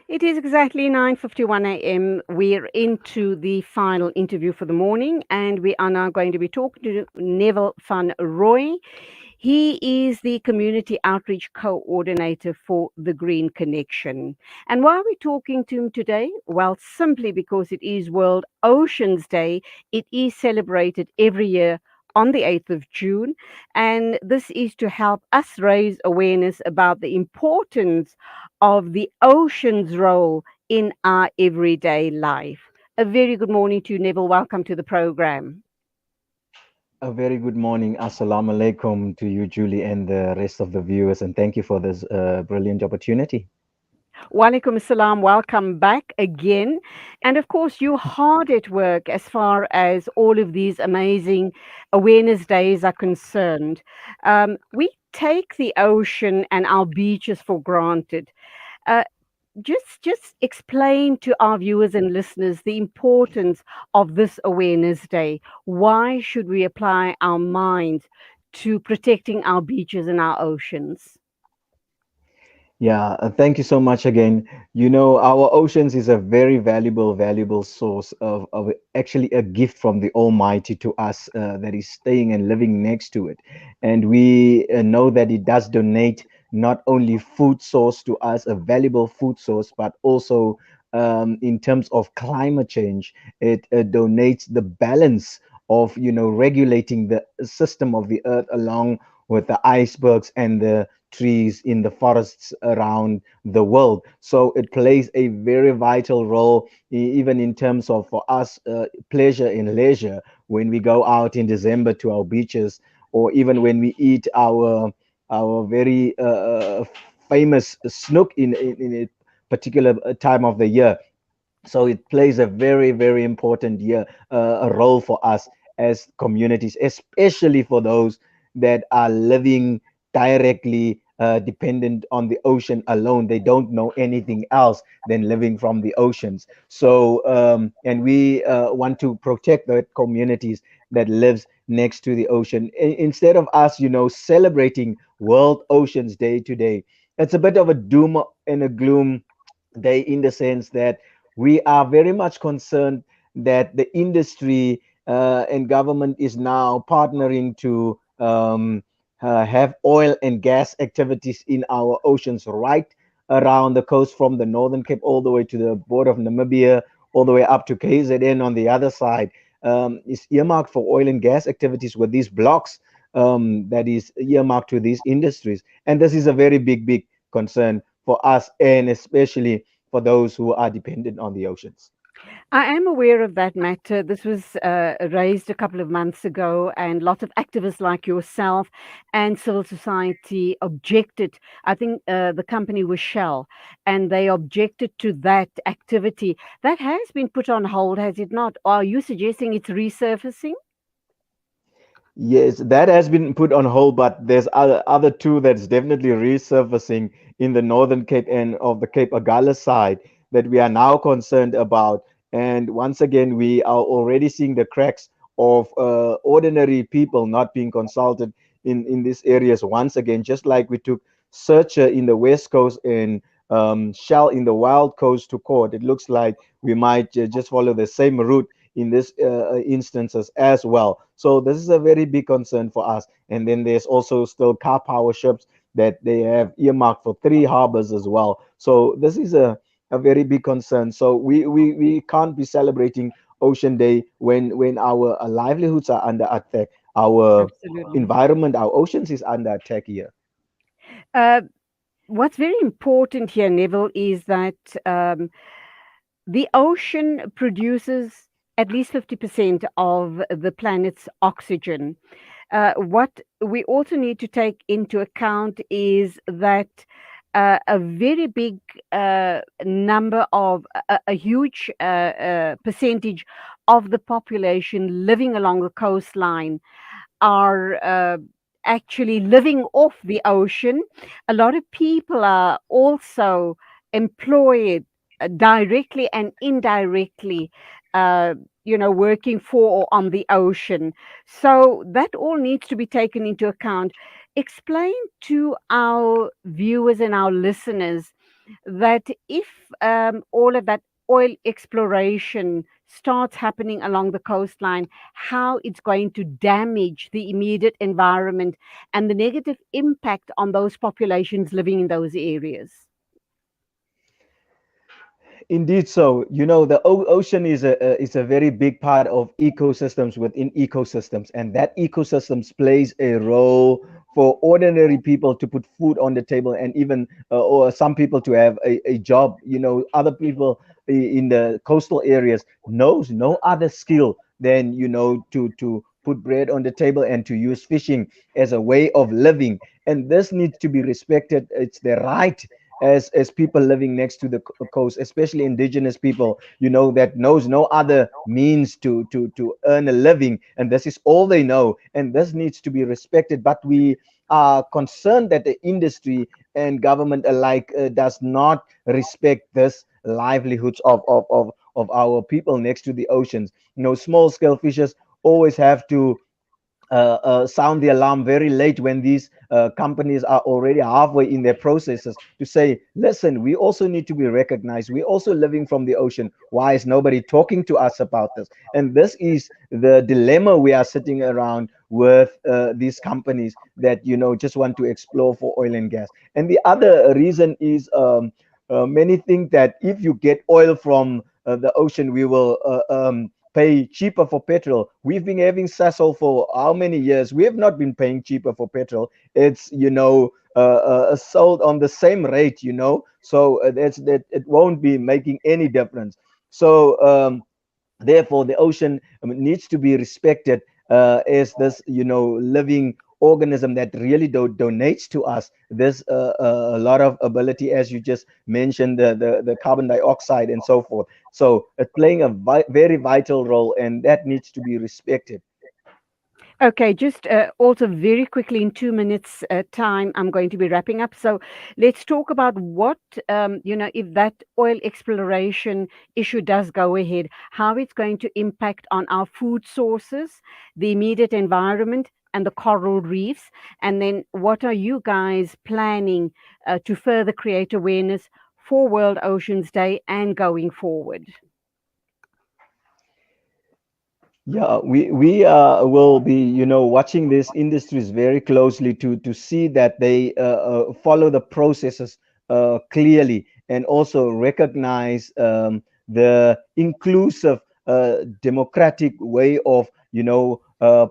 It is exactly 9:51 a.m. We're into the final interview for the morning, and we are now going to be talking to Neville van Roy. He is the Community Outreach Coordinator for the Green Connection. And why are we talking to him today? Well, simply because it is World Oceans Day. It is celebrated every year on the 8th of June. And this is to help us raise awareness about the importance of the ocean's role in our everyday life. A very good morning to you, Neville. Welcome to the program. A very good morning. Assalamu alaikum to you, Julie, and the rest of the viewers. And thank you for this brilliant opportunity. Walaikum salam, welcome back again. And of course, you're hard at work as far as all of these amazing awareness days are concerned. We take the ocean and our beaches for granted. Uh, just explain to our viewers and listeners the importance of this awareness day. Why should we apply our minds to protecting our beaches and our oceans? Yeah, thank you so much again. You know, our oceans is a very valuable source of actually a gift from the Almighty to us that is staying and living next to it. And we know that it does donate not only food source to us, a valuable food source, but also in terms of climate change, it donates the balance of, regulating the system of the earth along with the icebergs and the trees in the forests around the world. So it plays a very vital role, even in terms of for us, pleasure and leisure when we go out in December to our beaches, or even when we eat our very famous snook in a particular time of the year. So it plays a very important a role for us as communities, especially for those that are living directly dependent on the ocean alone. They don't know anything else than living from the oceans. So and we want to protect the communities that lives next to the ocean. Instead of us, celebrating World Oceans Day today, it's a bit of a doom and a gloom day, in the sense that we are very much concerned that the industry and government is now partnering to have oil and gas activities in our oceans right around the coast, from the Northern Cape all the way to the border of Namibia, all the way up to KZN on the other side. Is earmarked for oil and gas activities with these blocks, that is earmarked to these industries. And this is a very big concern for us, and especially for those who are dependent on the oceans. I am aware of that matter. This was raised a couple of months ago, and lots of activists like yourself and civil society objected. I think the company was Shell, and they objected to that activity. That has been put on hold, has it not? Are you suggesting it's resurfacing? Yes, that has been put on hold, but there's other two that's definitely resurfacing in the Northern Cape and of the Cape Agulhas side that we are now concerned about. And once again, we are already seeing the cracks of ordinary people not being consulted in these areas. Once again, just like we took Searcher in the West Coast and Shell in the Wild Coast to court, it looks like we might just follow the same route in this instances as well. So this is a very big concern for us. And then there's also still car power ships that they have earmarked for three harbors as well. So this is a very big concern. So we can't be celebrating Ocean Day when our livelihoods are under attack, our Absolutely. environment, our oceans is under attack here. Uh, what's very important here, Neville, is that the ocean produces at least 50% of the planet's oxygen. What we also need to take into account is that a very big number of a huge percentage of the population living along the coastline are actually living off the ocean. A lot of people are also employed directly and indirectly, uh, working for or on the ocean. So that all needs to be taken into account. Explain to our viewers and our listeners that if all of that oil exploration starts happening along the coastline, how it's going to damage the immediate environment and the negative impact on those populations living in those areas. Indeed, so the ocean is a very big part of ecosystems within ecosystems, and that ecosystems plays a role for ordinary people to put food on the table, and even or some people to have a job. Other people in the coastal areas knows no other skill than to put bread on the table and to use fishing as a way of living, and this needs to be respected. It's their right as people living next to the coast, especially indigenous people, that knows no other means to earn a living, and this is all they know, and this needs to be respected. But we are concerned that the industry and government alike does not respect this livelihoods of our people next to the oceans. Small scale fishers always have to sound the alarm very late when these companies are already halfway in their processes to say, listen, we also need to be recognized. We're also living from the ocean. Why is nobody talking to us about this? And this is the dilemma we are sitting around with these companies that, just want to explore for oil and gas. And the other reason is many think that if you get oil from the ocean, we will pay cheaper for petrol. We've been having Sasol for how many years? We have not been paying cheaper for petrol. It's sold on the same rate. So that it won't be making any difference. So therefore, the ocean needs to be respected as this living organism that really donates to us this a lot of ability, as you just mentioned, the carbon dioxide and so forth. So it's playing a very vital role, and that needs to be respected. Okay, just also very quickly in 2 minutes time, I'm going to be wrapping up. So let's talk about what, if that oil exploration issue does go ahead, how it's going to impact on our food sources, the immediate environment, and the coral reefs. And then what are you guys planning to further create awareness for World Oceans Day and going forward? Yeah, we will be watching these industries very closely to see that they follow the processes clearly, and also recognize the inclusive democratic way of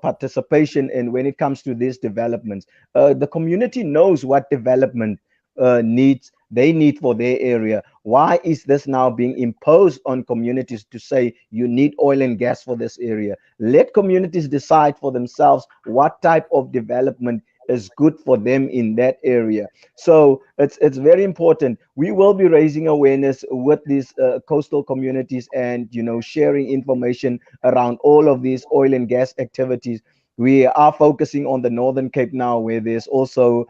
participation. And when it comes to these developments, the community knows what development needs they need for their area. Why is this now being imposed on communities to say you need oil and gas for this area? Let communities decide for themselves what type of development is good for them in that area. So it's very important. We will be raising awareness with these coastal communities, and sharing information around all of these oil and gas activities. We are focusing on the Northern Cape now, where there's also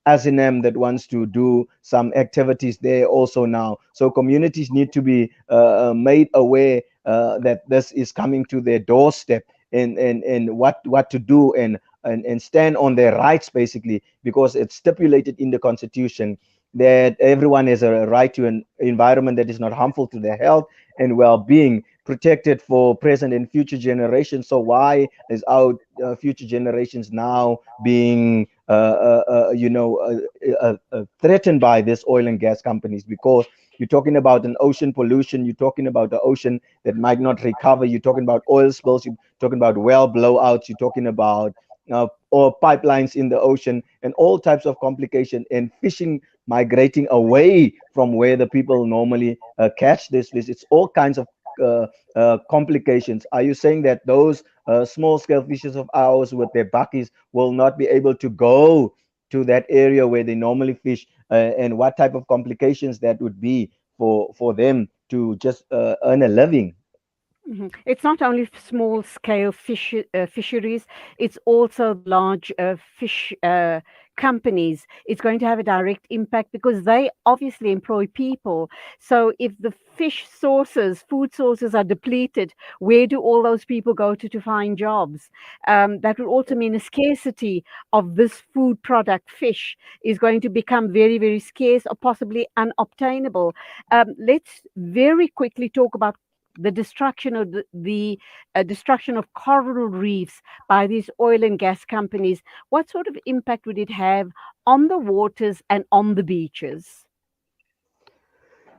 Asinam that wants to do some activities there also now. So communities need to be made aware that this is coming to their doorstep, and what to do, and stand on their rights, basically, because it's stipulated in the constitution that everyone has a right to an environment that is not harmful to their health and well-being, protected for present and future generations. So why is our future generations now being threatened by this oil and gas companies? Because you're talking about an ocean pollution, you're talking about the ocean that might not recover, you're talking about oil spills, you're talking about well blowouts, you're talking about or pipelines in the ocean, and all types of complication, and fishing migrating away from where the people normally catch this fish. It's all kinds of complications. Are you saying that those small scale fishes of ours with their buckies will not be able to go to that area where they normally fish, and what type of complications that would be for them to just earn a living? It's not only small scale fisheries, it's also the large fish companies, it's going to have a direct impact because they obviously employ people. So if the fish sources, food sources are depleted, where do all those people go to find jobs? That would also mean a scarcity of this food product, fish, is going to become very, very scarce or possibly unobtainable. Let's very quickly talk about the destruction of the destruction of coral reefs by these oil and gas companies. What sort of impact would it have on the waters and on the beaches?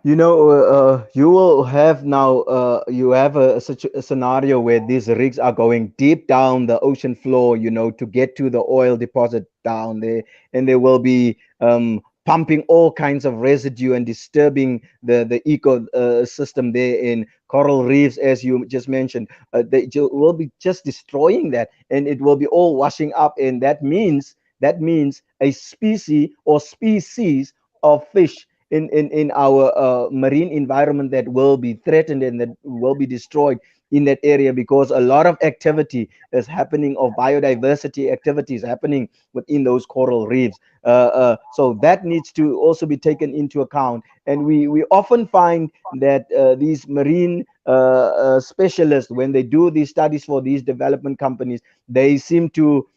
You will have now, you have such a scenario where these rigs are going deep down the ocean floor, to get to the oil deposit down there, and they will be pumping all kinds of residue and disturbing the eco system there in coral reefs, as you just mentioned. Will be just destroying that, and it will be all washing up, and that means a species of fish in our marine environment that will be threatened and that will be destroyed in that area, because a lot of activity is happening, of biodiversity activities happening within those coral reefs. So that needs to also be taken into account. And we often find that these marine specialists, when they do these studies for these development companies, they seem to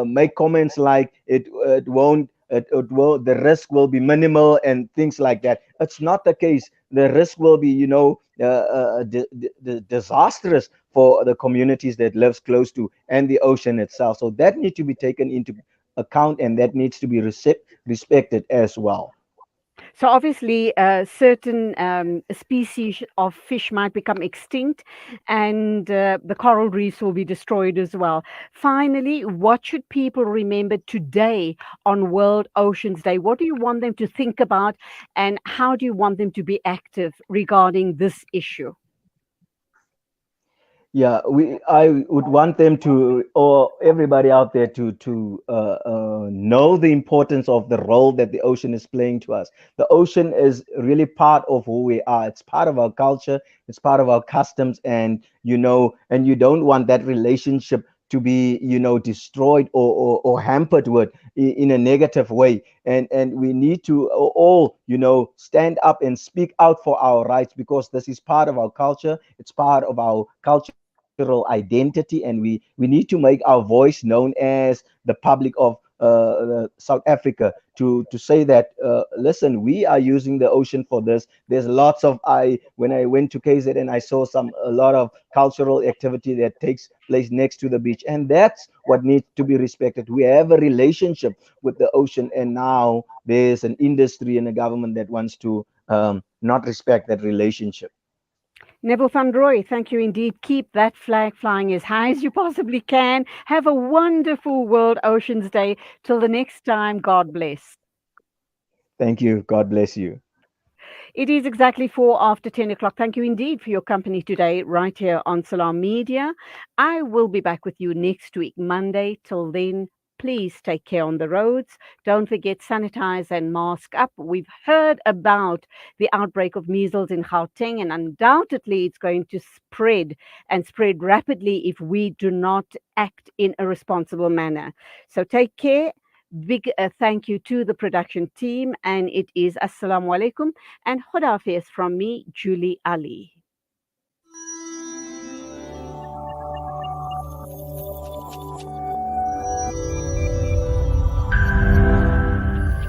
make comments like it won't it will the risk will be minimal and things like that. It's not the case. The risk will be, disastrous for the communities that lives close to and the ocean itself. So that needs to be taken into account, and that needs to be respected as well. So obviously, certain species of fish might become extinct, and the coral reefs will be destroyed as well. Finally, what should people remember today on World Oceans Day? What do you want them to think about, and how do you want them to be active regarding this issue? Yeah, I would want them to, or everybody out there, to know the importance of the role that the ocean is playing to us. The ocean is really part of who we are. It's part of our culture. It's part of our customs, and and you don't want that relationship to be, destroyed or hampered with in a negative way. And we need to all, stand up and speak out for our rights, because this is part of our culture. It's part of our cultural identity, and we need to make our voice known as the public of South Africa, to say that, listen, we are using the ocean for this. There's lots of, I when I went to KZ, and I saw a lot of cultural activity that takes place next to the beach, and that's what needs to be respected. We have a relationship with the ocean, and now there's an industry and a government that wants to not respect that relationship. Neville van Roy, thank you indeed. Keep that flag flying as high as you possibly can. Have a wonderful World Oceans Day. Till the next time, God bless. Thank you. God bless you. It is exactly 4 after 10 o'clock. Thank you indeed for your company today, right here on Salam Media. I will be back with you next week, Monday. Till then, please take care on the roads. Don't forget, sanitize and mask up. We've heard about the outbreak of measles in Gauteng, and undoubtedly it's going to spread and spread rapidly if we do not act in a responsible manner. So take care. Big thank you to the production team, and it is Assalamu alaikum and Khudafiz from me, Julie Ali.